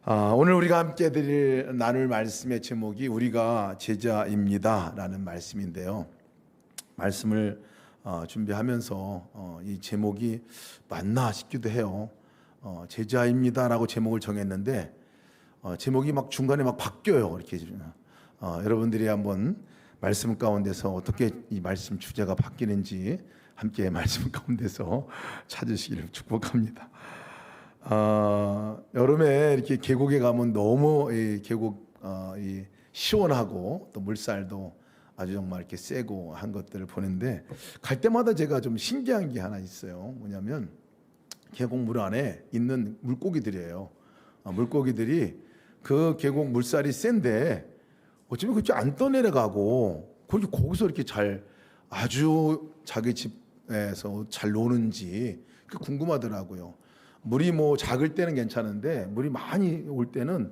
오늘 우리가 함께 나눌 말씀의 제목이 우리가 제자입니다 라는 말씀인데요. 말씀을 준비하면서 이 제목이 맞나 싶기도 해요. 제자입니다 라고 제목을 정했는데 제목이 막 중간에 막 바뀌어요. 이렇게 여러분들이 한번 말씀 가운데서 어떻게 이 말씀 주제가 바뀌는지 함께 말씀 가운데서 찾으시기를 축복합니다. 여름에 이렇게 계곡에 가면 너무 이 계곡 이 시원하고 또 물살도 아주 정말 이렇게 세고 한 것들을 보는데 갈 때마다 제가 좀 신기한 게 하나 있어요. 뭐냐면 계곡 물 안에 있는 물고기들이에요. 물고기들이 그 계곡 물살이 센데 어쩌면 그쪽 안 떠내려가고 거기서 이렇게 잘 아주 자기 집에서 잘 노는지 궁금하더라고요. 물이 뭐 작을 때는 괜찮은데 물이 많이 올 때는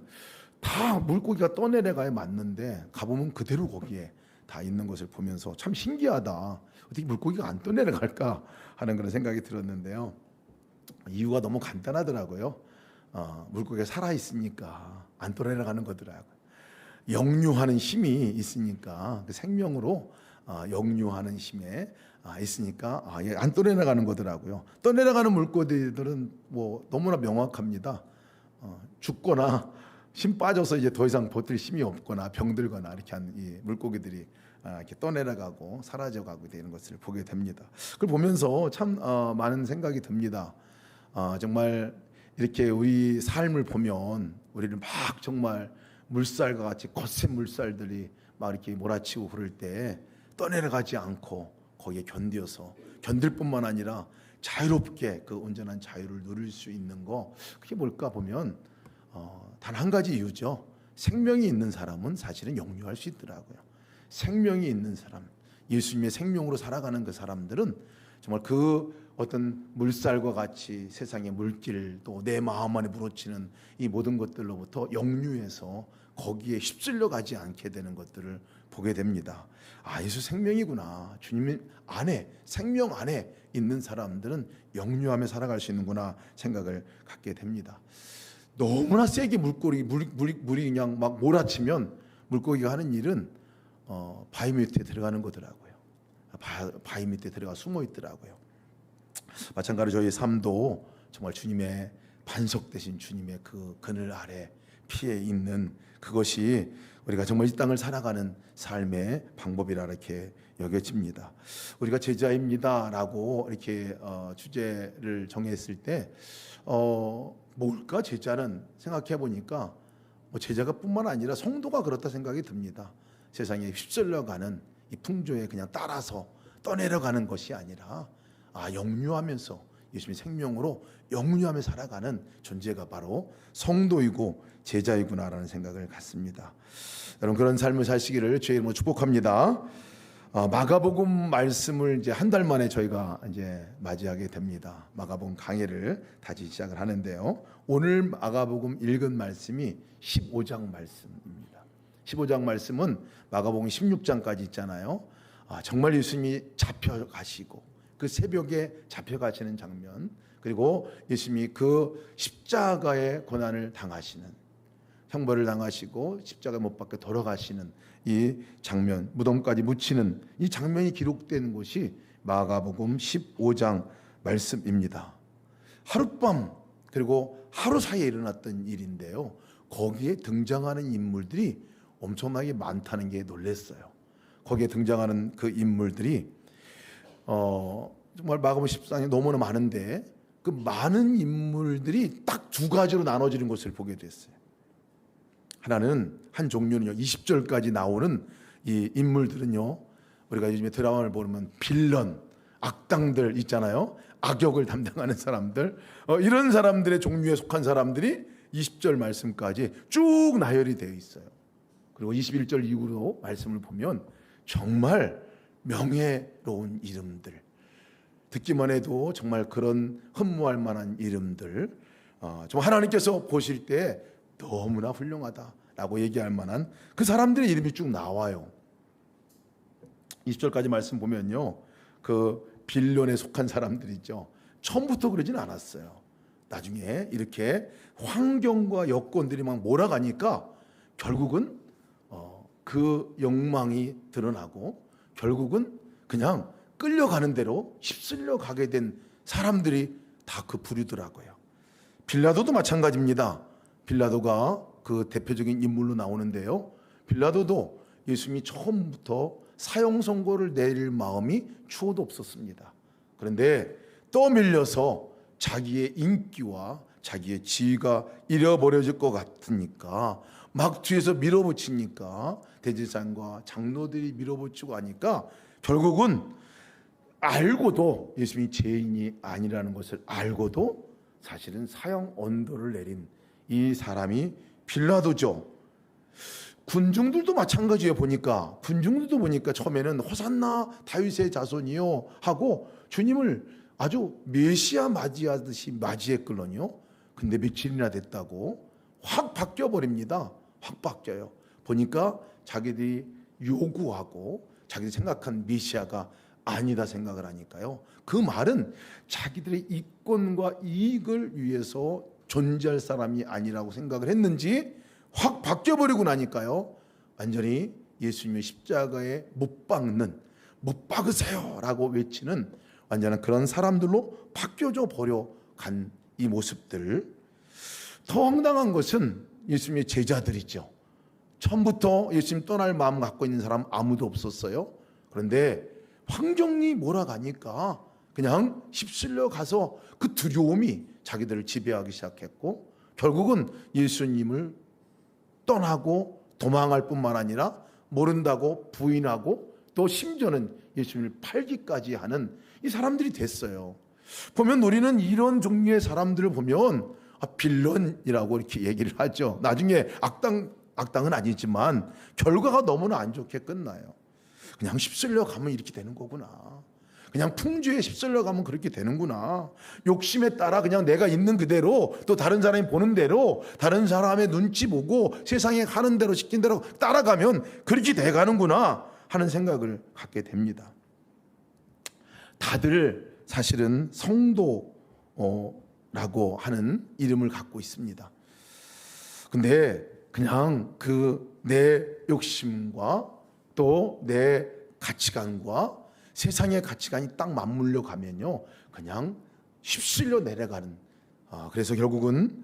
다 물고기가 떠내려가야 맞는데 가보면 그대로 거기에 다 있는 것을 보면서 참 신기하다. 어떻게 물고기가 안 떠내려갈까 하는 그런 생각이 들었는데요. 이유가 너무 간단하더라고요. 물고기가 살아있으니까 안 떠내려가는 거더라고요. 역류하는 힘이 있으니까 그 생명으로 역류하는 힘에 있으니까 안 떠내려가는 거더라고요. 떠내려가는 물고기들은 뭐 너무나 명확합니다. 죽거나 힘 빠져서 이제 더 이상 버틸 힘이 없거나 병들거나 이렇게 한 이 물고기들이 이렇게 떠내려가고 사라져가고 되는 것을 보게 됩니다. 그걸 보면서 참 많은 생각이 듭니다. 정말 이렇게 우리 삶을 보면 우리를 막 정말 물살과 같이 거센 물살들이 막 이렇게 몰아치고 그럴 때 떠내려가지 않고 거기에 견딜 뿐만 아니라 자유롭게 그 온전한 자유를 누릴 수 있는 거, 그게 뭘까 보면 단 한 가지 이유죠. 생명이 있는 사람은 사실은 역류할 수 있더라고요. 생명이 있는 사람, 예수님의 생명으로 살아가는 그 사람들은 정말 그 어떤 물살과 같이 세상의 물길 또 내 마음 안에 물어치는 이 모든 것들로부터 역류해서 거기에 휩쓸려 가지 않게 되는 것들을 보게 됩니다. 예수 생명이구나. 주님 안에, 생명 안에 있는 사람들은 역류하며 살아갈 수 있는구나 생각을 갖게 됩니다. 너무나 세게 물이 그냥 막 몰아치면 물고기가 하는 일은 바위 밑에 들어가는 거더라고요. 바위 밑에 들어가 숨어 있더라고요. 마찬가지로 저희 삶도 정말 주님의 반석 되신 주님의 그 그늘 아래 피해 있는 그것이 우리가 정말 이 땅을 살아가는 삶의 방법이라 이렇게 여겨집니다. 우리가 제자입니다라고 이렇게 주제를 정했을 때 뭘까 제자는 생각해 보니까 제자가 뿐만 아니라 성도가 그렇다 생각이 듭니다. 세상에 휩쓸려가는 이 풍조에 그냥 따라서 떠내려가는 것이 아니라 역류하면서 예수님의 생명으로 역류하며 살아가는 존재가 바로 성도이고 제자이구나라는 생각을 갖습니다. 여러분 그런 삶을 사시기를 주의 이름으로 축복합니다. 마가복음 말씀을 이제 한 달 만에 저희가 이제 맞이하게 됩니다. 마가복음 강해를 다시 시작을 하는데요. 오늘 마가복음 읽은 말씀이 15장 말씀입니다. 15장 말씀은 마가복음 16장까지 있잖아요. 정말 예수님이 잡혀가시고 그 새벽에 잡혀가시는 장면, 그리고 예수님이 그 십자가의 고난을 당하시는, 형벌을 당하시고 십자가에 못 박혀 돌아가시는 이 장면, 무덤까지 묻히는 이 장면이 기록된 곳이 마가복음 15장 말씀입니다. 하룻밤 그리고 하루 사이에 일어났던 일인데요. 거기에 등장하는 인물들이 엄청나게 많다는 게 놀랐어요. 거기에 등장하는 그 인물들이 정말 마가복음 14장에 너무나 많은데 그 많은 인물들이 딱 두 가지로 나눠지는 것을 보게 됐어요. 하나는 한 종류는요 20절까지 나오는 이 인물들은요 우리가 요즘에 드라마를 보면 빌런, 악당들 있잖아요. 악역을 담당하는 사람들, 이런 사람들의 종류에 속한 사람들이 20절 말씀까지 쭉 나열이 되어 있어요. 그리고 21절 이후로 말씀을 보면 정말 명예로운 이름들, 듣기만 해도 정말 그런 흠모할 만한 이름들, 정말 하나님께서 보실 때 너무나 훌륭하다라고 얘기할 만한 그 사람들의 이름이 쭉 나와요. 20절까지 말씀 보면요, 그 빌론에 속한 사람들이죠. 처음부터 그러진 않았어요. 나중에 이렇게 환경과 여건들이 막 몰아가니까 결국은 그 욕망이 드러나고 결국은 그냥 끌려가는 대로 휩쓸려 가게 된 사람들이 다 그 부류더라고요. 빌라도도 마찬가지입니다. 빌라도가 그 대표적인 인물로 나오는데요. 빌라도도 예수님이 처음부터 사형 선고를 내릴 마음이 추호도 없었습니다. 그런데 떠밀려서 자기의 인기와 자기의 지위가 잃어버려질 것 같으니까 막 뒤에서 밀어붙이니까 대제사장과 장로들이 밀어붙이고 하니까 결국은 알고도 예수님이 죄인이 아니라는 것을 알고도 사실은 사형 언도를 내린 이 사람이 빌라도죠. 군중들도 마찬가지예요. 군중들도 보니까 처음에는 호산나 다윗의 자손이요 하고 주님을 아주 메시아 맞이하듯이 맞이했거든요. 근데 며칠이나 됐다고 확 바뀌어 버립니다. 확 바뀌어요. 보니까 자기들이 요구하고 자기들이 생각한 메시아가 아니다 생각을 하니까요. 그 말은 자기들의 이권과 이익을 위해서 존재할 사람이 아니라고 생각을 했는지 확 바뀌어버리고 나니까요. 완전히 예수님의 십자가에 못 박는, 못 박으세요 라고 외치는 완전한 그런 사람들로 바뀌어져 버려 간 이 모습들. 더 황당한 것은 예수님의 제자들이죠. 처음부터 예수님 떠날 마음 갖고 있는 사람 아무도 없었어요. 그런데 환경이 몰아가니까 그냥 휩쓸려 가서 그 두려움이 자기들을 지배하기 시작했고 결국은 예수님을 떠나고 도망할 뿐만 아니라 모른다고 부인하고 또 심지어는 예수님을 팔기까지 하는 이 사람들이 됐어요. 보면 우리는 이런 종류의 사람들을 보면 빌런이라고 이렇게 얘기를 하죠. 나중에 악당은 아니지만 결과가 너무나 안 좋게 끝나요. 그냥 휩쓸려 가면 이렇게 되는 거구나. 그냥 풍주에 휩쓸려 가면 그렇게 되는구나. 욕심에 따라 그냥 내가 있는 그대로 또 다른 사람이 보는 대로 다른 사람의 눈치 보고 세상에 하는 대로 시킨 대로 따라가면 그렇게 돼가는구나 하는 생각을 갖게 됩니다. 다들 사실은 성도라고 하는 이름을 갖고 있습니다. 근데 그냥 그 내 욕심과 또 내 가치관과 세상의 가치관이 딱 맞물려 가면요 그냥 휩쓸려 내려가는 그래서 결국은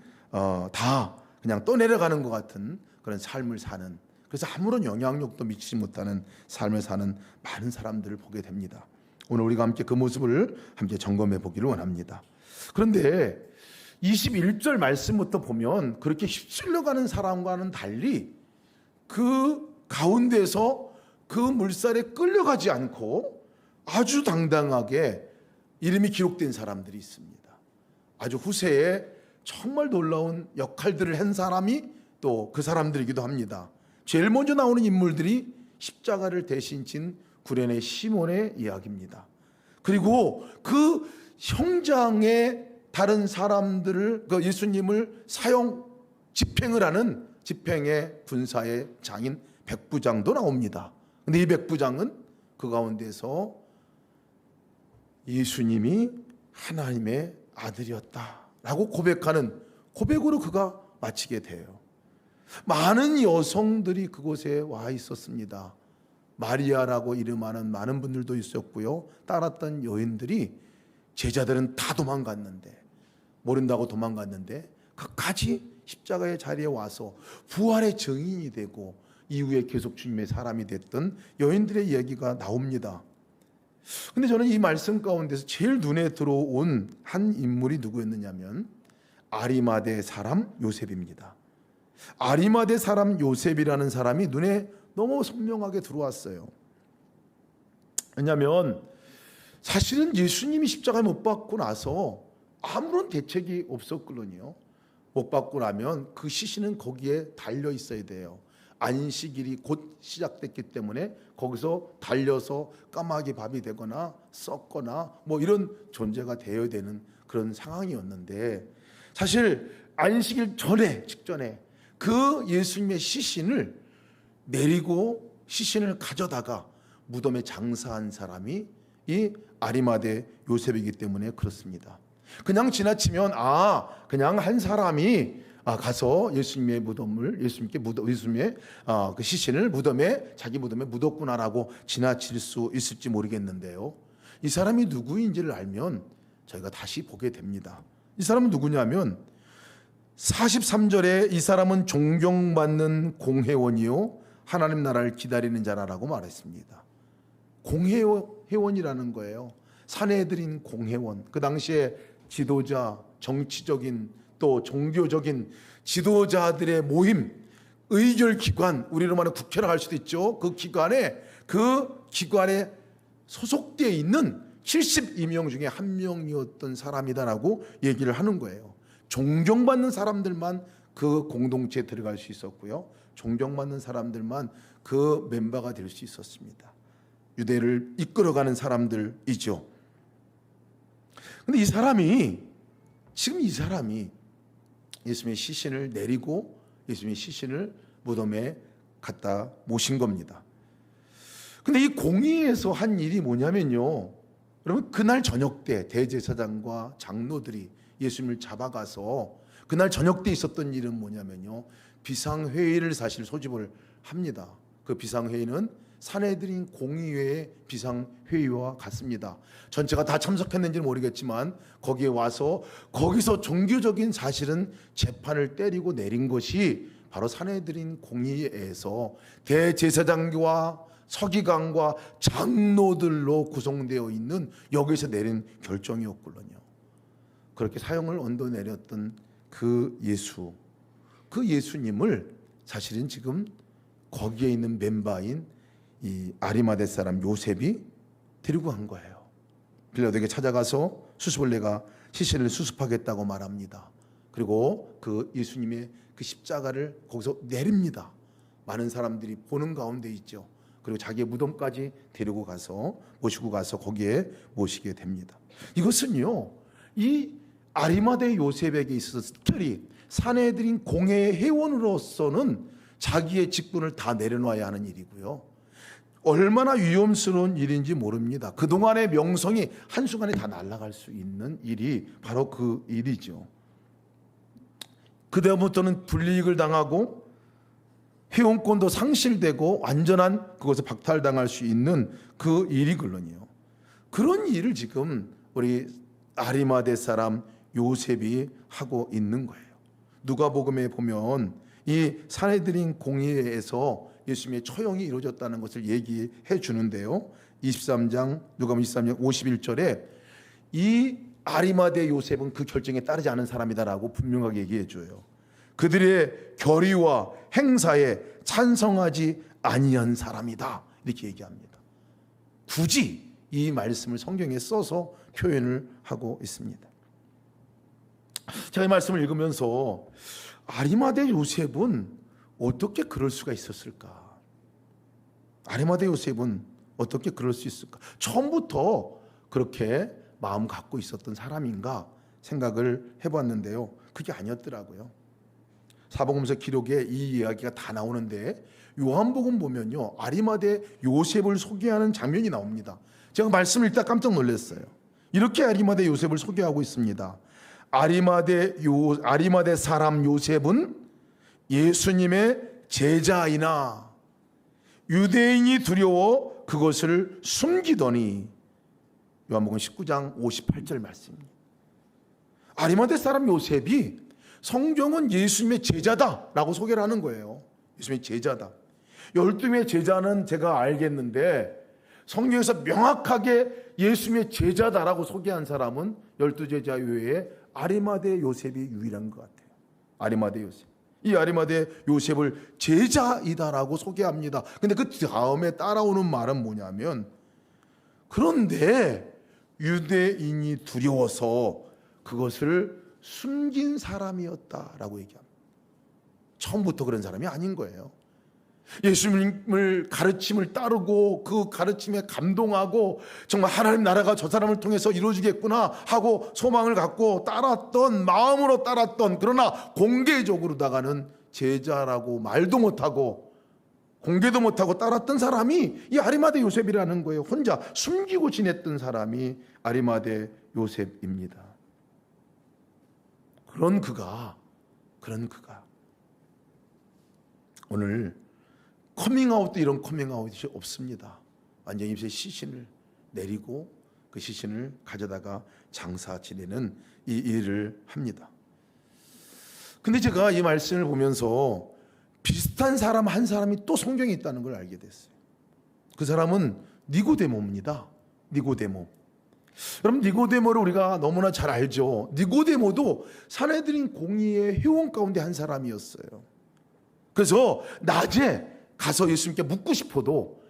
다 그냥 떠내려가는 것 같은 그런 삶을 사는, 그래서 아무런 영향력도 미치지 못하는 삶을 사는 많은 사람들을 보게 됩니다. 오늘 우리가 함께 그 모습을 함께 점검해 보기를 원합니다. 그런데 21절 말씀부터 보면 그렇게 휩쓸려가는 사람과는 달리 그 가운데서 그 물살에 끌려가지 않고 아주 당당하게 이름이 기록된 사람들이 있습니다. 아주 후세에 정말 놀라운 역할들을 한 사람이 또 그 사람들이기도 합니다. 제일 먼저 나오는 인물들이 십자가를 대신 진 구레네 시몬의 이야기입니다. 그리고 그 형장의 다른 사람들을 그 예수님을 사형 집행을 하는 집행의 군사의 장인 백부장도 나옵니다. 근데 이 백부장은 그 가운데서 예수님이 하나님의 아들이었다라고 고백하는 고백으로 그가 마치게 돼요. 많은 여성들이 그곳에 와 있었습니다. 마리아라고 이름하는 많은 분들도 있었고요. 따랐던 여인들이 제자들은 다 도망갔는데 모른다고 도망갔는데 끝까지 십자가의 자리에 와서 부활의 증인이 되고 이후에 계속 주님의 사람이 됐던 여인들의 이야기가 나옵니다. 근데 저는 이 말씀 가운데서 제일 눈에 들어온 한 인물이 누구였느냐면 아리마대 사람 요셉입니다. 아리마대 사람 요셉이라는 사람이 눈에 너무 선명하게 들어왔어요. 왜냐하면 사실은 예수님이 십자가에 못 박고 나서 아무런 대책이 없었거든요. 못 박고 나면 그 시신은 거기에 달려 있어야 돼요. 안식일이 곧 시작됐기 때문에 거기서 달려서 까마귀 밥이 되거나 썩거나 뭐 이런 존재가 되어야 되는 그런 상황이었는데, 사실 안식일 직전에 그 예수님의 시신을 내리고 시신을 가져다가 무덤에 장사한 사람이 이 아리마대 요셉이기 때문에 그렇습니다. 그냥 지나치면 그냥 한 사람이 가서 예수님의 무덤을 예수님의 그 시신을 자기 무덤에 묻었구나라고 지나칠 수 있을지 모르겠는데요. 이 사람이 누구인지를 알면 저희가 다시 보게 됩니다. 이 사람은 누구냐면 43절에 이 사람은 존경받는 공회원이요 하나님 나라를 기다리는 자라라고 말했습니다. 공회원이라는 거예요. 사내들인 공회원. 그 당시에 지도자, 정치적인 또 종교적인 지도자들의 모임, 의결기관, 우리로 말하면 국회라고 할 수도 있죠. 그 기관에 소속되어 있는 72명 중에 한 명이었던 사람이다라고 얘기를 하는 거예요. 존경받는 사람들만 그 공동체에 들어갈 수 있었고요. 존경받는 사람들만 그 멤버가 될 수 있었습니다. 유대를 이끌어가는 사람들이죠. 근데 이 사람이 예수님의 시신을 내리고 예수님의 시신을 무덤에 갖다 모신 겁니다. 근데 이 공의에서 한 일이 뭐냐면요, 여러분, 그날 저녁 때 대제사장과 장로들이 예수님을 잡아가서 그날 저녁 때 있었던 일은 뭐냐면요, 비상회의를 사실 소집을 합니다. 그 비상회의는 사내들인 공의회의 비상회의와 같습니다. 전체가 다 참석했는지는 모르겠지만 거기서 종교적인 사실은 재판을 때리고 내린 것이 바로 사내들인 공의회에서 대제사장과 서기관과 장로들로 구성되어 있는 여기서 내린 결정이었거든요. 그렇게 사형을 언도내렸던 그 예수님을 사실은 지금 거기에 있는 멤버인 이 아리마대 사람 요셉이 데리고 간 거예요. 빌라도에게 찾아가서 수습을 내가 시신을 수습하겠다고 말합니다. 그리고 그 예수님의 그 십자가를 거기서 내립니다. 많은 사람들이 보는 가운데 있죠. 그리고 자기의 무덤까지 데리고 가서 모시고 가서 거기에 모시게 됩니다. 이것은요, 이 아리마대 요셉에게 있어서 특별히 사내들인 공회의 회원으로서는 자기의 직분을 다 내려놔야 하는 일이고요, 얼마나 위험스러운 일인지 모릅니다. 그동안의 명성이 한순간에 다 날아갈 수 있는 일이 바로 그 일이죠. 그다음부터는 불이익을 당하고 회원권도 상실되고 완전한 그것을 박탈당할 수 있는 그 일이거든요. 그런 일을 지금 우리 아리마대 사람 요셉이 하고 있는 거예요. 누가복음에 보면 이 사내들인 공의회에서 예수님의 처형이 이루어졌다는 것을 얘기해 주는데요. 누가복음 23장 51절에 이 아리마대 요셉은 그 결정에 따르지 않은 사람이다라고 분명하게 얘기해 줘요. 그들의 결의와 행사에 찬성하지 아니한 사람이다, 이렇게 얘기합니다. 굳이 이 말씀을 성경에 써서 표현을 하고 있습니다. 제가 이 말씀을 읽으면서 아리마대 요셉은 어떻게 그럴 수가 있었을까? 아리마대 요셉은 어떻게 그럴 수 있을까? 처음부터 그렇게 마음 갖고 있었던 사람인가 생각을 해봤는데요, 그게 아니었더라고요. 사복음서 기록에 이 이야기가 다 나오는데 요한복음 보면요, 아리마대 요셉을 소개하는 장면이 나옵니다. 제가 말씀을 읽다 깜짝 놀랐어요. 이렇게 아리마대 요셉을 소개하고 있습니다. 아리마대 사람 요셉은 예수님의 제자이나 유대인이 두려워 그것을 숨기더니, 요한복음 19장 58절 말씀입니다. 아리마대 사람 요셉이 성경은 예수님의 제자다라고 소개를 하는 거예요. 예수님의 제자다. 12명의 제자는 제가 알겠는데 성경에서 명확하게 예수님의 제자다라고 소개한 사람은 12제자 외에 아리마대 요셉이 유일한 것 같아요. 아리마대 요셉. 이 아리마대 요셉을 제자이다라고 소개합니다. 근데 그 다음에 따라오는 말은 뭐냐면, 그런데 유대인이 두려워서 그것을 숨긴 사람이었다라고 얘기합니다. 처음부터 그런 사람이 아닌 거예요. 예수님을 가르침을 따르고 그 가르침에 감동하고 정말 하나님 나라가 저 사람을 통해서 이루어지겠구나 하고 소망을 갖고 마음으로 따랐던, 그러나 공개적으로다가는 제자라고 말도 못하고 공개도 못하고 따랐던 사람이 이 아리마대 요셉이라는 거예요. 혼자 숨기고 지냈던 사람이 아리마대 요셉입니다. 그런 그가 오늘 커밍아웃도 이런 커밍아웃이 없습니다. 완전히 입에 시신을 내리고 그 시신을 가져다가 장사 지내는 이 일을 합니다. 근데 제가 이 말씀을 보면서 비슷한 사람 한 사람이 또 성경에 있다는 걸 알게 됐어요. 그 사람은 니고데모입니다. 니고데모. 여러분, 니고데모를 우리가 너무나 잘 알죠. 니고데모도 산헤드린 공의의 회원 가운데 한 사람이었어요. 그래서 낮에 가서 예수님께 묻고 싶어도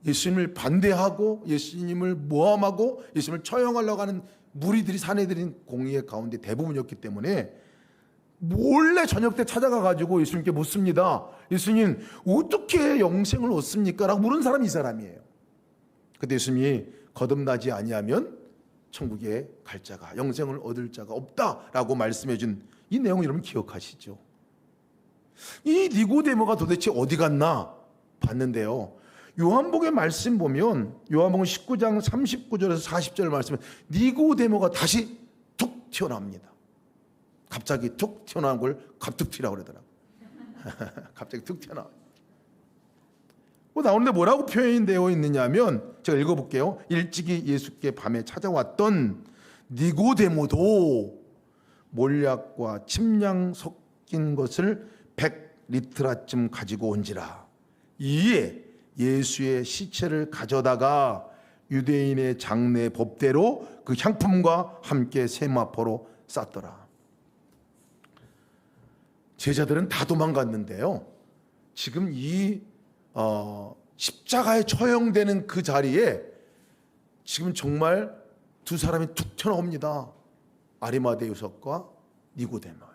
예수님을 반대하고 예수님을 모함하고 예수님을 처형하려고 하는 무리들이 산헤드린 공의의 가운데 대부분이었기 때문에 몰래 저녁 때 찾아가 가지고 예수님께 묻습니다. 예수님, 어떻게 영생을 얻습니까? 라고 물은 사람이 이 사람이에요. 그때 예수님이 거듭나지 아니하면 천국에 갈 자가, 영생을 얻을 자가 없다라고 말씀해 준 이 내용을 여러분 기억하시죠? 이 니고데모가 도대체 어디 갔나 봤는데요, 요한복음의 말씀 보면 요한복음 19장 39절에서 40절 말씀에 니고데모가 다시 툭 튀어나옵니다. 갑자기 툭 튀어나온 걸 갑툭튀라고 그러더라고요. 갑자기 툭 튀어나와요. 나오는데 뭐라고 표현되어 있느냐면, 제가 읽어볼게요. 일찍이 예수께 밤에 찾아왔던 니고데모도 몰약과 침량 섞인 것을 100리트라쯤 가지고 온지라. 이에 예수의 시체를 가져다가 유대인의 장례 법대로 그 향품과 함께 세마포로 쌌더라. 제자들은 다 도망갔는데요, 지금 이 십자가에 처형되는 그 자리에 지금 정말 두 사람이 툭 튀어나옵니다. 아리마대 요셉과 니고데모예요.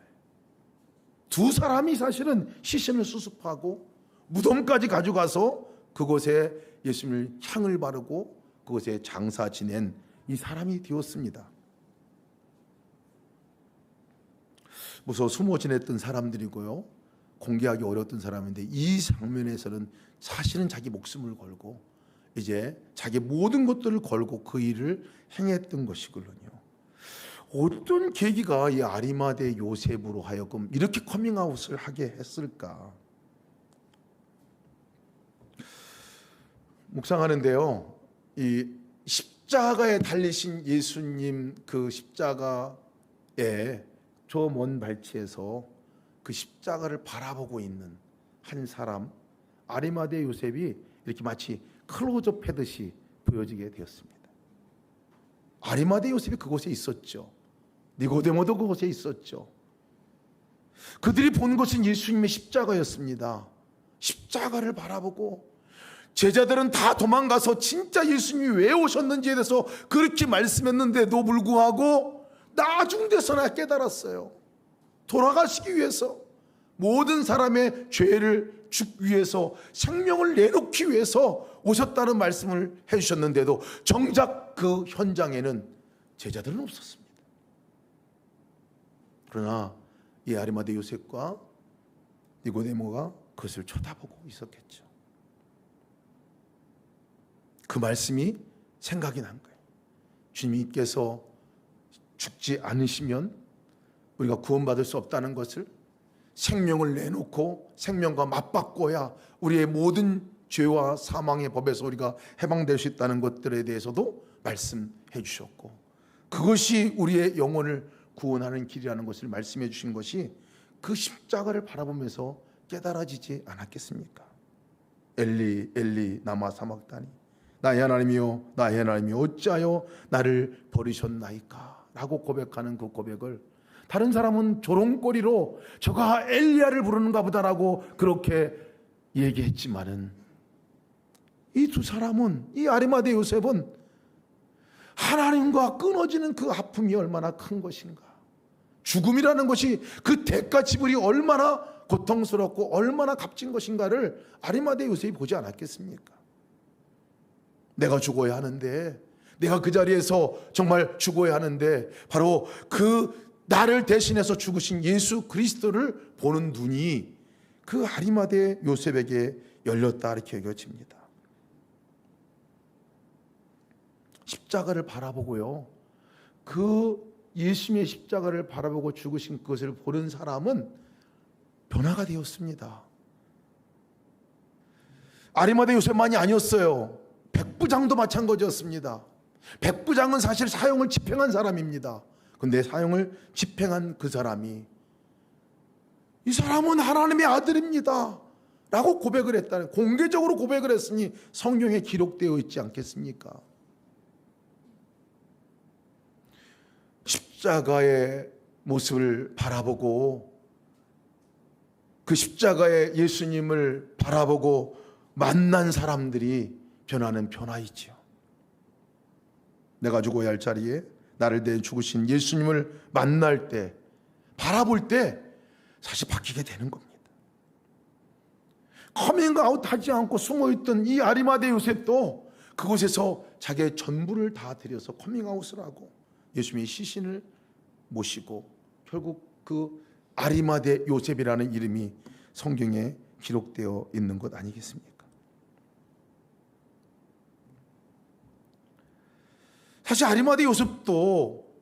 두 사람이 사실은 시신을 수습하고 무덤까지 가져가서 그곳에 예수님을 향을 바르고 그곳에 장사 지낸 이 사람이 되었습니다. 무서워 숨어 지냈던 사람들이고요, 공개하기 어려웠던 사람인데, 이 장면에서는 사실은 자기 목숨을 걸고 이제 자기 모든 것들을 걸고 그 일을 행했던 것이거든요. 어떤 계기가 이 아리마대 요셉으로 하여금 이렇게 커밍아웃을 하게 했을까? 묵상하는데요, 이 십자가에 달리신 예수님, 그 십자가에 저 먼 발치에서 그 십자가를 바라보고 있는 한 사람, 아리마대 요셉이 이렇게 마치 클로즈업 하듯이 보여지게 되었습니다. 아리마대 요셉이 그곳에 있었죠. 니고데모도 그곳에 있었죠. 그들이 본 것은 예수님의 십자가였습니다. 십자가를 바라보고 제자들은 다 도망가서 진짜 예수님이 왜 오셨는지에 대해서 그렇게 말씀했는데도 불구하고 나중 돼서나 깨달았어요. 돌아가시기 위해서, 모든 사람의 죄를 죽기 위해서, 생명을 내놓기 위해서 오셨다는 말씀을 해주셨는데도 정작 그 현장에는 제자들은 없었습니다. 그러나 이 아리마대 요셉과 니고데모가 그것을 쳐다보고 있었겠죠. 그 말씀이 생각이 난 거예요. 주님께서 죽지 않으시면 우리가 구원받을 수 없다는 것을, 생명을 내놓고 생명과 맞바꿔야 우리의 모든 죄와 사망의 법에서 우리가 해방될 수 있다는 것들에 대해서도 말씀해 주셨고, 그것이 우리의 영혼을 구원하는 길이라는 것을 말씀해 주신 것이 그 십자가를 바라보면서 깨달아지지 않았겠습니까? 엘리 엘리 나마 사막다니, 나의 하나님이여 나의 하나님이여 어찌하여 나를 버리셨나이까 라고 고백하는 그 고백을 다른 사람은 조롱거리로 저가 엘리야를 부르는가 보다라고 그렇게 얘기했지만은, 이 두 사람은, 이 아리마대 요셉은 하나님과 끊어지는 그 아픔이 얼마나 큰 것인가, 죽음이라는 것이 그 대가 지불이 얼마나 고통스럽고 얼마나 값진 것인가를 아리마대 요셉이 보지 않았겠습니까? 내가 죽어야 하는데, 내가 그 자리에서 정말 죽어야 하는데, 바로 그 나를 대신해서 죽으신 예수 그리스도를 보는 눈이 그 아리마대 요셉에게 열렸다, 이렇게 여겨집니다. 십자가를 바라보고요, 그 예수님의 십자가를 바라보고 죽으신 그것을 보는 사람은 변화가 되었습니다. 아리마대 요셉만이 아니었어요. 백부장도 마찬가지였습니다. 백부장은 사실 사형을 집행한 사람입니다. 그런데 사형을 집행한 그 사람이 이 사람은 하나님의 아들입니다 라고 고백을 했다는, 공개적으로 고백을 했으니 성경에 기록되어 있지 않겠습니까? 십자가의 모습을 바라보고 그 십자가의 예수님을 바라보고 만난 사람들이 변화는 변화이지요. 내가 죽어야 할 자리에 나를 대해 죽으신 예수님을 만날 때, 바라볼 때 사실 바뀌게 되는 겁니다. 커밍아웃 하지 않고 숨어있던 이 아리마대 요셉도 그곳에서 자기의 전부를 다 들여서 커밍아웃을 하고 예수님의 시신을 모시고 결국 그 아리마대 요셉이라는 이름이 성경에 기록되어 있는 것 아니겠습니까? 사실 아리마대 요셉도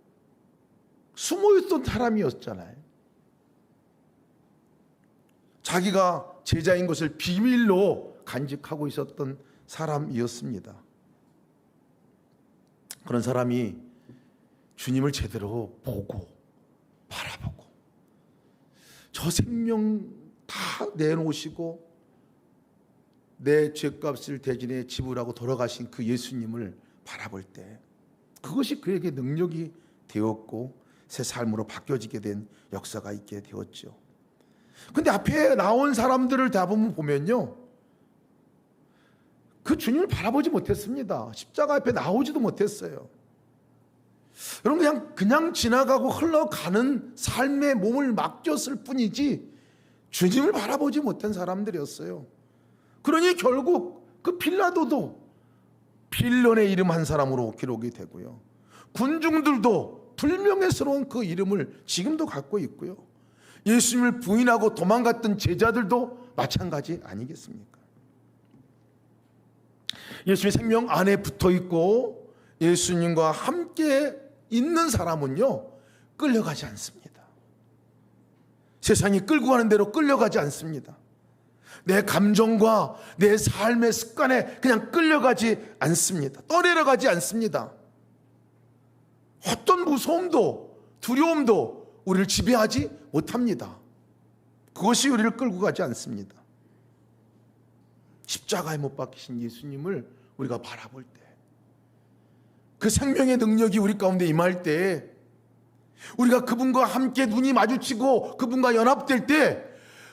숨어있던 사람이었잖아요. 자기가 제자인 것을 비밀로 간직하고 있었던 사람이었습니다. 그런 사람이 주님을 제대로 보고 바라보고 저 생명 다 내놓으시고 내 죄값을 대신에 지불하고 돌아가신 그 예수님을 바라볼 때 그것이 그에게 능력이 되었고 새 삶으로 바뀌어지게 된 역사가 있게 되었죠. 근데 앞에 나온 사람들을 다 보면요, 그 주님을 바라보지 못했습니다. 십자가 앞에 나오지도 못했어요. 여러분, 그냥 지나가고 흘러가는 삶에 몸을 맡겼을 뿐이지 주님을 바라보지 못한 사람들이었어요. 그러니 결국 그 빌라도도 빌런의 이름 한 사람으로 기록이 되고요, 군중들도 불명예스러운 그 이름을 지금도 갖고 있고요, 예수님을 부인하고 도망갔던 제자들도 마찬가지 아니겠습니까? 예수님의 생명 안에 붙어 있고 예수님과 함께 있는 사람은요, 끌려가지 않습니다. 세상이 끌고 가는 대로 끌려가지 않습니다. 내 감정과 내 삶의 습관에 그냥 끌려가지 않습니다. 떠내려가지 않습니다. 어떤 무서움도 두려움도 우리를 지배하지 못합니다. 그것이 우리를 끌고 가지 않습니다. 십자가에 못 박히신 예수님을 우리가 바라볼 때, 그 생명의 능력이 우리 가운데 임할 때, 우리가 그분과 함께 눈이 마주치고 그분과 연합될 때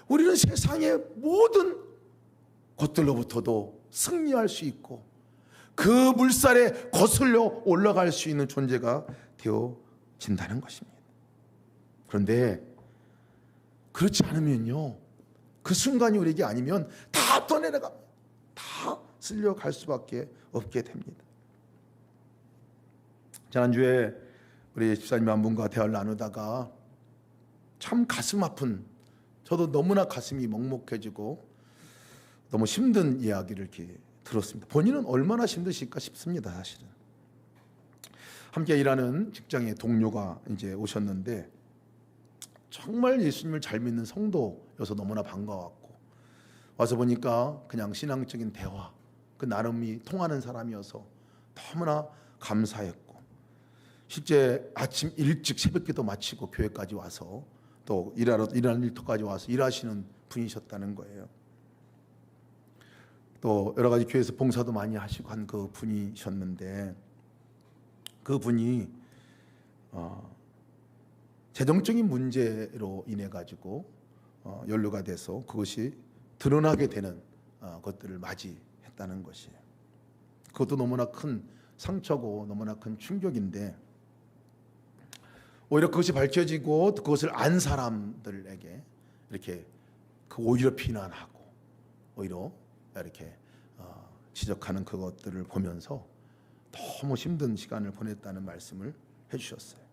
우리는 세상의 모든 것들로부터도 승리할 수 있고 그 물살에 거슬려 올라갈 수 있는 존재가 되어진다는 것입니다. 그런데 그렇지 않으면요, 그 순간이 우리에게 아니면 다 떠내려갑니다. 다 쓸려갈 수밖에 없게 됩니다. 지난주에 우리 집사님 한 분과 대화를 나누다가 참 가슴 아픈, 저도 너무나 가슴이 먹먹해지고 너무 힘든 이야기를 이렇게 들었습니다. 본인은 얼마나 힘드실까 싶습니다. 사실은 함께 일하는 직장의 동료가 이제 오셨는데 정말 예수님을 잘 믿는 성도여서 너무나 반가웠고, 와서 보니까 그냥 신앙적인 대화, 그 나름이 통하는 사람이어서 너무나 감사했고, 실제 아침 일찍 새벽기도 마치고 교회까지 와서 또 일하는 일터까지 와서 일하시는 분이셨다는 거예요. 또 여러 가지 교회에서 봉사도 많이 하시고 한 그 분이셨는데, 그 분이 재정적인 문제로 인해 가지고 연루가 돼서 그것이 드러나게 되는 것들을 맞이했다는 것이에요. 그것도 너무나 큰 상처고 너무나 큰 충격인데, 오히려 그것이 밝혀지고 그것을 안 사람들에게 이렇게 오히려 비난하고 오히려 이렇게 지적하는 그것들을 보면서 너무 힘든 시간을 보냈다는 말씀을 해주셨어요.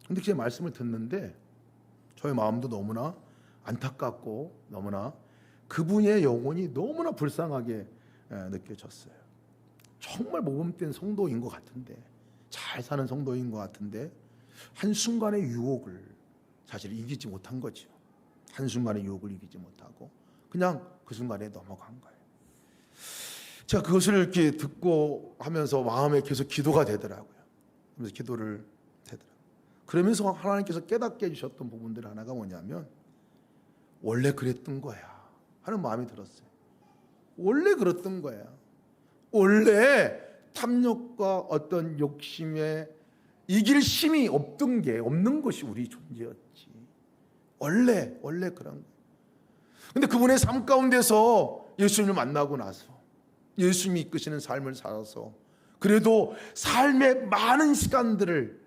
근데 제 말씀을 듣는데 저의 마음도 너무나 안타깝고 너무나 그분의 영혼이 너무나 불쌍하게 느껴졌어요. 정말 모범된 성도인 것 같은데, 잘 사는 성도인 것 같은데 한순간의 유혹을 사실 이기지 못한 거죠. 한순간의 유혹을 이기지 못하고 그냥 그 순간에 넘어간 거예요. 제가 그것을 이렇게 듣고 하면서 마음에 계속 기도가 되더라고요. 그래서 기도를 되더라고요. 그러면서 하나님께서 깨닫게 해주셨던 부분들 하나가 뭐냐면 원래 그랬던 거야 하는 마음이 들었어요. 원래 그랬던 거야. 원래 탐욕과 어떤 욕심에 이길 힘이 없는 것이 우리 존재였지. 원래 그런 거예요. 근데 그분의 삶 가운데서 예수님을 만나고 나서 예수님이 이끄시는 삶을 살아서 그래도 삶의 많은 시간들을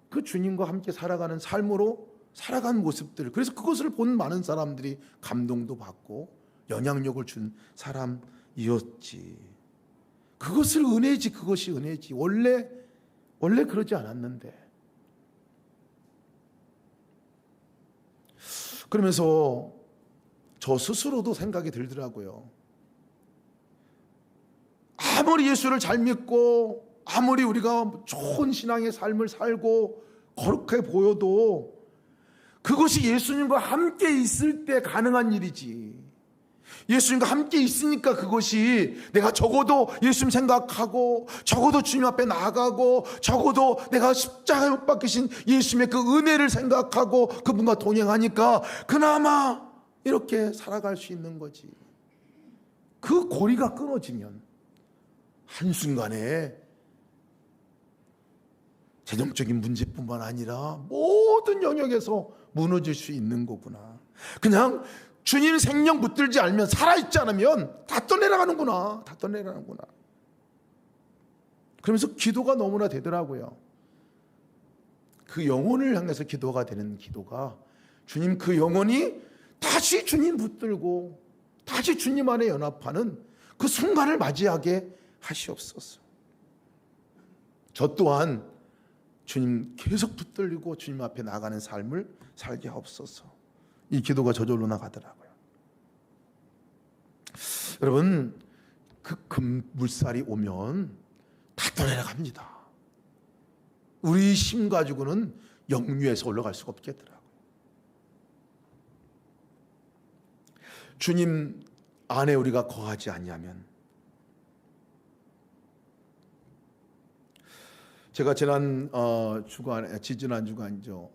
그 주님과 함께 살아가는 삶으로 살아간 모습들, 그래서 그것을 본 많은 사람들이 감동도 받고 영향력을 준 사람이었지. 그것을 은혜지. 그것이 은혜지. 원래 그러지 않았는데. 그러면서 저 스스로도 생각이 들더라고요. 아무리 예수를 잘 믿고 아무리 우리가 좋은 신앙의 삶을 살고 거룩해 보여도 그것이 예수님과 함께 있을 때 가능한 일이지. 예수님과 함께 있으니까 그것이 내가 적어도 예수님 생각하고 적어도 주님 앞에 나가고 적어도 내가 십자가에 못 박히신 예수님의 그 은혜를 생각하고 그분과 동행하니까 그나마 이렇게 살아갈 수 있는 거지. 그 고리가 끊어지면 한순간에 재정적인 문제뿐만 아니라 모든 영역에서 무너질 수 있는 거구나. 그냥 주님 생명 붙들지 않으면, 살아있지 않으면 다 떠내려가는구나. 다 떠내려가는구나. 그러면서 기도가 너무나 되더라고요. 그 영혼을 향해서 기도가 되는 기도가, 주님 그 영혼이 다시 주님 붙들고 다시 주님 안에 연합하는 그 순간을 맞이하게 하시옵소서. 저 또한 주님 계속 붙들리고 주님 앞에 나가는 삶을 살게 하옵소서. 이 기도가 저절로 나가더라고요. 여러분, 그 금물살이 오면 다 떠내려갑니다. 우리 힘 가지고는 영유에서 올라갈 수가 없겠더라고요. 주님 안에 우리가 거하지 아니하면, 제가 지난 주간이죠.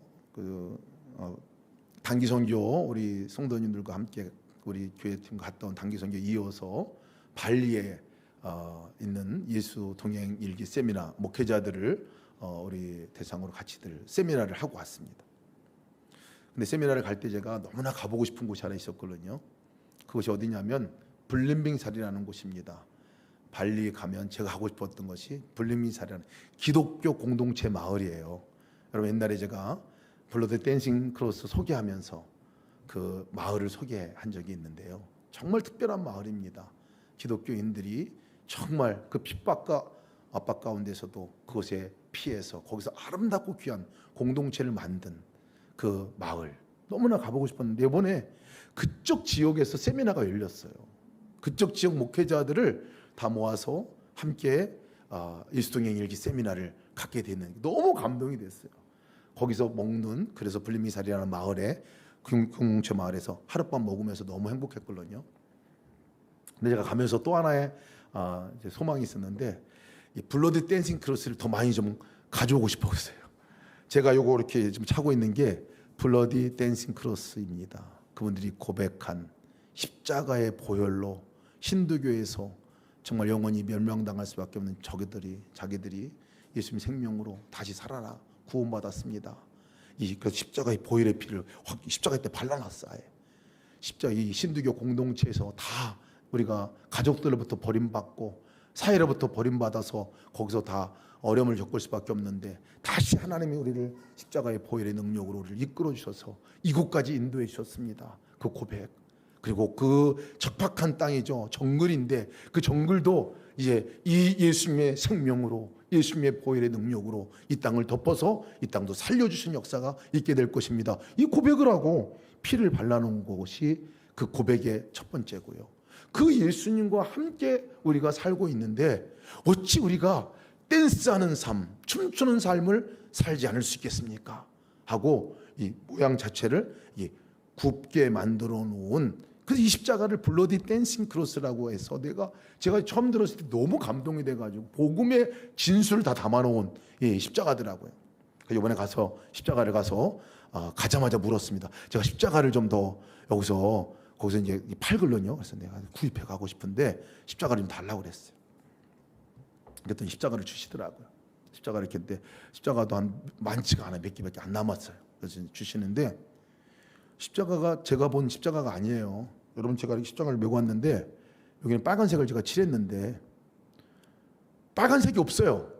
단기 선교 우리 성도님들과 함께 우리 교회팀 갔다 온 단기 선교 이어서 발리에 있는 예수 동행 일기 세미나 목회자들을 우리 대상으로 같이들 세미나를 하고 왔습니다. 근데 세미나를 갈 때 제가 너무나 가보고 싶은 곳이 하나 있었거든요. 그것이 어디냐면 블림빙살이라는 곳입니다. 발리에 가면 제가 하고 싶었던 것이 블림빙살이라는 기독교 공동체 마을이에요. 여러분, 옛날에 제가 블러드 댄싱 크로스 소개하면서 그 마을을 소개한 적이 있는데요. 정말 특별한 마을입니다. 기독교인들이 정말 그 핍박과 압박 가운데서도 그것에 피해서 거기서 아름답고 귀한 공동체를 만든 그 마을, 너무나 가보고 싶었는데 이번에 그쪽 지역에서 세미나가 열렸어요. 그쪽 지역 목회자들을 다 모아서 함께 예수동행 일기 세미나를 갖게 되는, 너무 감동이 됐어요. 거기서 먹는, 그래서 블림빙살이라는 마을에, 공동체 마을에서 하룻밤 먹으면서 너무 행복했거든요. 근데 제가 가면서 또 하나의 소망이 있었는데, 이 블러드 댄싱 크로스를 더 많이 좀 가져오고 싶었어요. 제가 요거 이렇게 좀 차고 있는 게 블러디 댄싱 크로스입니다. 그분들이 고백한 십자가의 보혈로 힌두교에서 정말 영원히 멸망당할 수밖에 없는 자기들이 예수님 생명으로 다시 살아나 구원받았습니다. 그 십자가의 보혈의 피를 확 십자가 때 발라놨어요. 십자가 이 힌두교 공동체에서 다 우리가 가족들로부터 버림받고 사회로부터 버림받아서 거기서 다 어려움을 겪을 수밖에 없는데, 다시 하나님이 우리를 십자가의 보혈의 능력으로 우리를 이끌어 주셔서 이곳까지 인도해 주셨습니다. 그 고백, 그리고 그 적박한 땅이죠. 정글인데 그 정글도 이제 이 예수님의 생명으로, 예수님의 보혈의 능력으로 이 땅을 덮어서 이 땅도 살려주신 역사가 있게 될 것입니다. 이 고백을 하고 피를 발라놓은 것이 그 고백의 첫 번째고요. 그 예수님과 함께 우리가 살고 있는데 어찌 우리가 댄스하는 삶, 춤추는 삶을 살지 않을 수 있겠습니까? 하고 이 모양 자체를 굽게 만들어 놓은, 그래서 이 십자가를 블러디 댄싱 크로스라고 해서 제가 처음 들었을 때 너무 감동이 돼가지고 복음의 진수를 다 담아놓은 십자가더라고요. 이번에 가서 십자가를 가자마자 물었습니다. 제가 십자가를 좀 더 거기서 이제 팔걸로요. 그래서 내가 구입해 가고 싶은데 십자가를 좀 달라고 그랬어요. 그랬더니 십자가를 주시더라고요. 십자가를 이렇게 했는데 십자가도 많지가 않아요. 몇 개밖에 안 남았어요. 그래서 주시는데 십자가가 제가 본 십자가가 아니에요. 여러분, 제가 이렇게 십자가를 메고 왔는데 여기는 빨간색을 제가 칠했는데 빨간색이 없어요.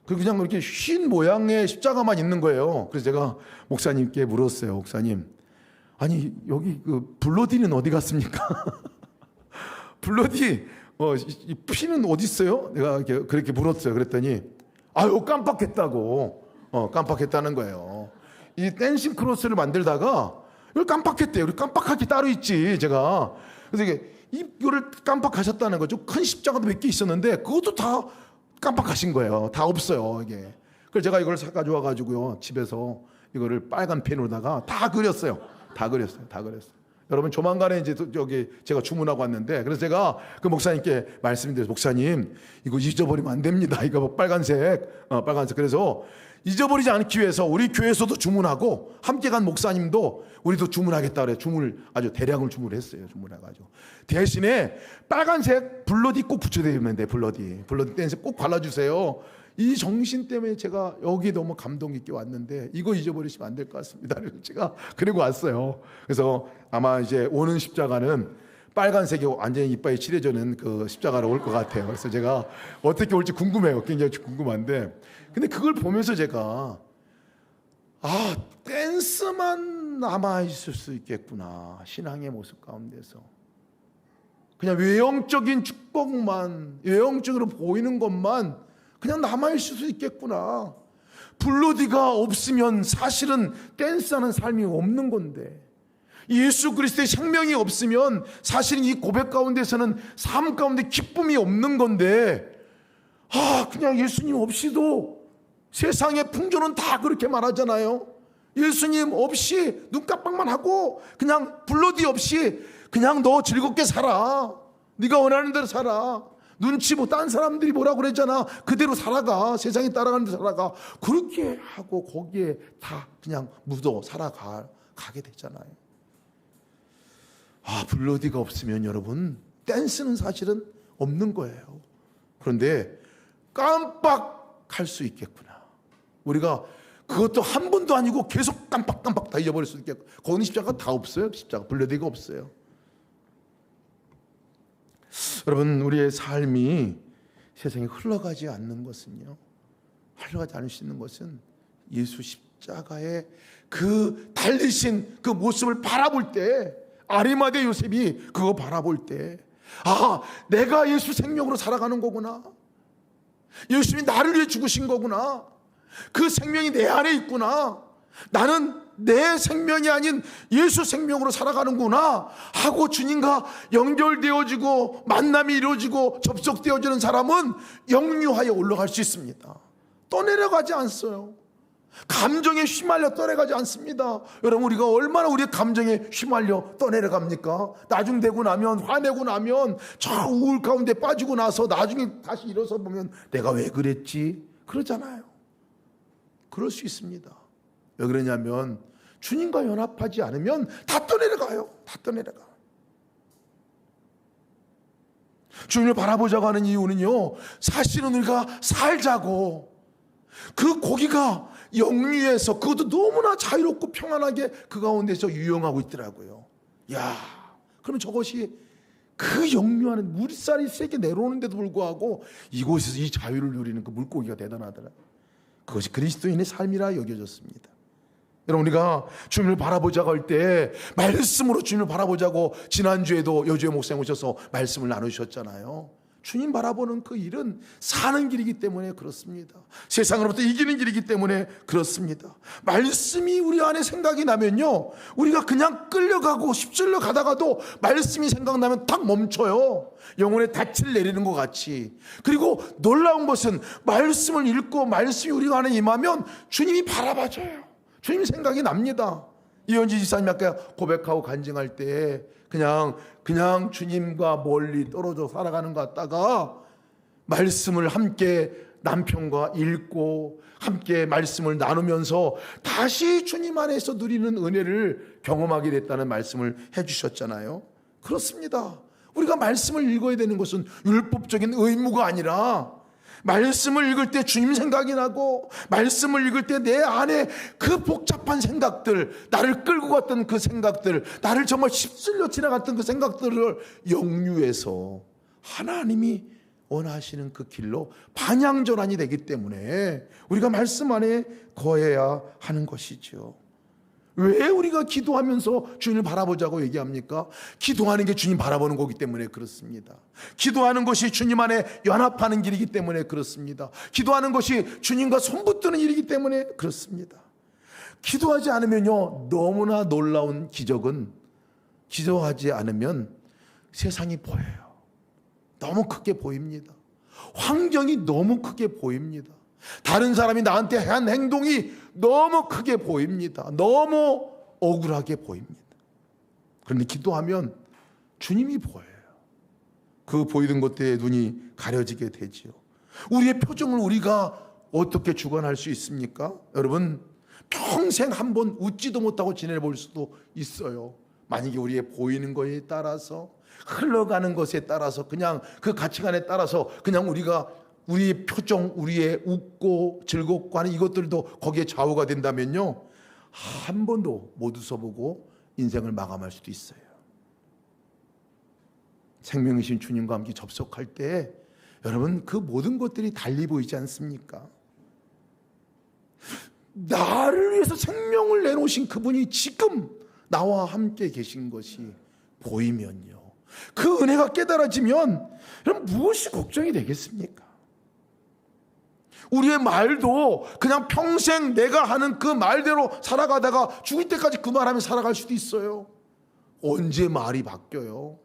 그냥 이렇게 흰 모양의 십자가만 있는 거예요. 그래서 제가 목사님께 물었어요. 목사님, 아니 여기 그 블러디는 어디 갔습니까? 블러디 이 피는 어디 있어요? 내가 그렇게 물었어요. 그랬더니 아유 깜빡했다고. 깜빡했다는 거예요. 이 댄싱 크로스를 만들다가 이걸 깜빡했대요. 우리 깜빡할 게 따로 있지 제가. 그래서 이거를 깜빡하셨다는 거죠. 큰 십자가도 몇 개 있었는데 그것도 다 깜빡하신 거예요. 다 없어요 이게. 그래서 제가 이걸 사 가져와 가지고요 집에서 이거를 빨간 펜으로다가 다 그렸어요. 여러분, 조만간에 이제 여기 제가 주문하고 왔는데, 그래서 제가 그 목사님께 말씀드려서, 목사님 이거 잊어버리면 안 됩니다. 이거 빨간색. 그래서 잊어버리지 않기 위해서 우리 교회에서도 주문하고 함께 간 목사님도 우리도 주문하겠다 그래. 아주 대량을 주문을 했어요. 주문해가지고 대신에 빨간색 블러디 꼭 붙여드리면 돼. 블러디 댄스 꼭 발라주세요. 이 정신 때문에 제가 여기 너무 감동 있게 왔는데 이거 잊어버리시면 안 될 것 같습니다. 그래서 제가 그리고 왔어요. 그래서 아마 이제 오는 십자가는 빨간색이 완전히 이빨이 칠해져는 그 십자가로 올 것 같아요. 그래서 제가 어떻게 올지 궁금해요. 굉장히 궁금한데, 근데 그걸 보면서 제가 댄스만 남아 있을 수 있겠구나. 신앙의 모습 가운데서 그냥 외형적인 축복만, 외형적으로 보이는 것만 그냥 남아있을 수 있겠구나. 블러디가 없으면 사실은 댄스하는 삶이 없는 건데, 예수 그리스도의 생명이 없으면 사실은 이 고백 가운데서는 삶 가운데 기쁨이 없는 건데, 그냥 예수님 없이도 세상의 풍조는 다 그렇게 말하잖아요. 예수님 없이 눈 깜빡만 하고 그냥 블러디 없이 그냥 너 즐겁게 살아. 네가 원하는 대로 살아. 눈치 딴 사람들이 뭐라고 그랬잖아. 그대로 살아가. 세상에 따라가는 대로 살아가. 그렇게 하고 거기에 다 그냥 묻어 살아가게 되잖아요. 블러디가 없으면 여러분 댄스는 사실은 없는 거예요. 그런데 깜빡할 수 있겠구나. 우리가 그것도 한 번도 아니고 계속 깜빡 다 잊어버릴 수 있겠고, 거기는 십자가 다 없어요. 십자가 블러디가 없어요. 여러분, 우리의 삶이 세상에 흘러가지 않는 것은요, 흘러가지 않을 수 있는 것은 예수 십자가의 그 달리신 그 모습을 바라볼 때, 아리마대 요셉이 그거 바라볼 때, 내가 예수 생명으로 살아가는 거구나. 예수님이 나를 위해 죽으신 거구나. 그 생명이 내 안에 있구나. 나는 내 생명이 아닌 예수 생명으로 살아가는구나 하고 주님과 연결되어지고 만남이 이루어지고 접속되어지는 사람은 영유하여 올라갈 수 있습니다. 떠내려가지 않어요. 감정에 휘말려 떠내려가지 않습니다. 여러분, 우리가 얼마나 우리의 감정에 휘말려 떠내려갑니까? 나중 되고 나면, 화내고 나면 저 우울 가운데 빠지고 나서 나중에 다시 일어서 보면 내가 왜 그랬지? 그러잖아요. 그럴 수 있습니다. 왜 그러냐면 주님과 연합하지 않으면 다 떠내려가요. 다 떠내려가. 주님을 바라보자고 하는 이유는요, 사실은 우리가 살자고, 그 고기가 영유에서 그것도 너무나 자유롭고 평안하게 그 가운데서 유영하고 있더라고요. 그러면 저것이 그 영유하는 물살이 세게 내려오는데도 불구하고 이곳에서 이 자유를 누리는 그 물고기가 대단하더라고요. 그것이 그리스도인의 삶이라 여겨졌습니다. 여러분, 우리가 주님을 바라보자고 할 때 말씀으로 주님을 바라보자고 지난주에도 여주의 목사님 오셔서 말씀을 나누셨잖아요. 주님 바라보는 그 일은 사는 길이기 때문에 그렇습니다. 세상으로부터 이기는 길이기 때문에 그렇습니다. 말씀이 우리 안에 생각이 나면요, 우리가 그냥 끌려가고 휩쓸려 가다가도 말씀이 생각나면 딱 멈춰요. 영혼의 닻을 내리는 것 같이. 그리고 놀라운 것은 말씀을 읽고 말씀이 우리 안에 임하면 주님이 바라봐줘요. 주님 생각이 납니다. 이현지 지사님 아까 고백하고 간증할 때 그냥 주님과 멀리 떨어져 살아가는 것 같다가 말씀을 함께 남편과 읽고 함께 말씀을 나누면서 다시 주님 안에서 누리는 은혜를 경험하게 됐다는 말씀을 해주셨잖아요. 그렇습니다. 우리가 말씀을 읽어야 되는 것은 율법적인 의무가 아니라 말씀을 읽을 때 주님 생각이 나고 말씀을 읽을 때 내 안에 그 복잡한 생각들, 나를 끌고 갔던 그 생각들, 나를 정말 휩쓸려 지나갔던 그 생각들을 역류해서 하나님이 원하시는 그 길로 방향전환이 되기 때문에 우리가 말씀 안에 거해야 하는 것이죠. 왜 우리가 기도하면서 주님을 바라보자고 얘기합니까? 기도하는 게 주님 바라보는 거기 때문에 그렇습니다. 기도하는 것이 주님 안에 연합하는 길이기 때문에 그렇습니다. 기도하는 것이 주님과 손붙드는 일이기 때문에 그렇습니다. 기도하지 않으면요, 너무나 놀라운 기적은 기도하지 않으면 세상이 보여요. 너무 크게 보입니다. 환경이 너무 크게 보입니다. 다른 사람이 나한테 한 행동이 너무 크게 보입니다. 너무 억울하게 보입니다. 그런데 기도하면 주님이 보여요. 그 보이는 것들에 눈이 가려지게 되지요. 우리의 표정을 우리가 어떻게 주관할 수 있습니까? 여러분, 평생 한번 웃지도 못하고 지내볼 수도 있어요. 만약에 우리의 보이는 것에 따라서, 흘러가는 것에 따라서, 그냥 그 가치관에 따라서 그냥 우리의 표정, 우리의 웃고 즐겁고 하는 이것들도 거기에 좌우가 된다면요, 한 번도 못 웃어보고 인생을 마감할 수도 있어요. 생명이신 주님과 함께 접속할 때 여러분, 그 모든 것들이 달리 보이지 않습니까? 나를 위해서 생명을 내놓으신 그분이 지금 나와 함께 계신 것이 보이면요, 그 은혜가 깨달아지면 그럼 무엇이 걱정이 되겠습니까? 우리의 말도 그냥 평생 내가 하는 그 말대로 살아가다가 죽을 때까지 그 말하며 살아갈 수도 있어요. 언제 말이 바뀌어요?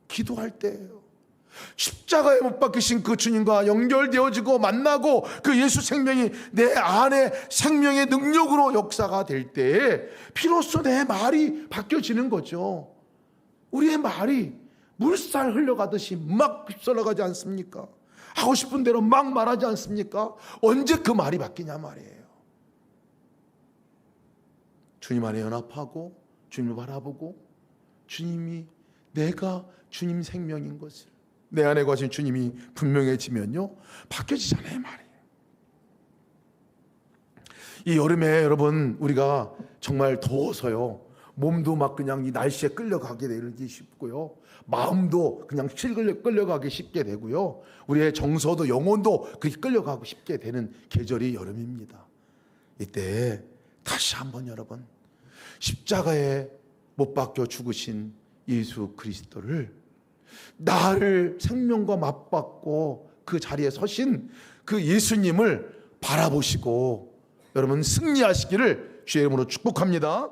기도할 때예요. 십자가에 못 박히신 그 주님과 연결되어지고 만나고 그 예수 생명이 내 안에 생명의 능력으로 역사가 될 때에 비로소 내 말이 바뀌어지는 거죠. 우리의 말이 물살 흘러가듯이 막 휩쓸어가지 않습니까? 하고 싶은 대로 막 말하지 않습니까? 언제 그 말이 바뀌냐 말이에요. 주님 안에 연합하고 주님을 바라보고 주님이 내가 주님 생명인 것을 내 안에 거하신 주님이 분명해지면요, 바뀌어지잖아요 말이에요. 이 여름에 여러분, 우리가 정말 더워서요, 몸도 막 그냥 이 날씨에 끌려가게 되기 쉽고요, 마음도 그냥 끌려가기 쉽게 되고요, 우리의 정서도 영혼도 그렇게 끌려가고 쉽게 되는 계절이 여름입니다. 이때 다시 한번 여러분, 십자가에 못 박혀 죽으신 예수 그리스도를, 나를 생명과 맞받고 그 자리에 서신 그 예수님을 바라보시고 여러분 승리하시기를 주의 이름으로 축복합니다.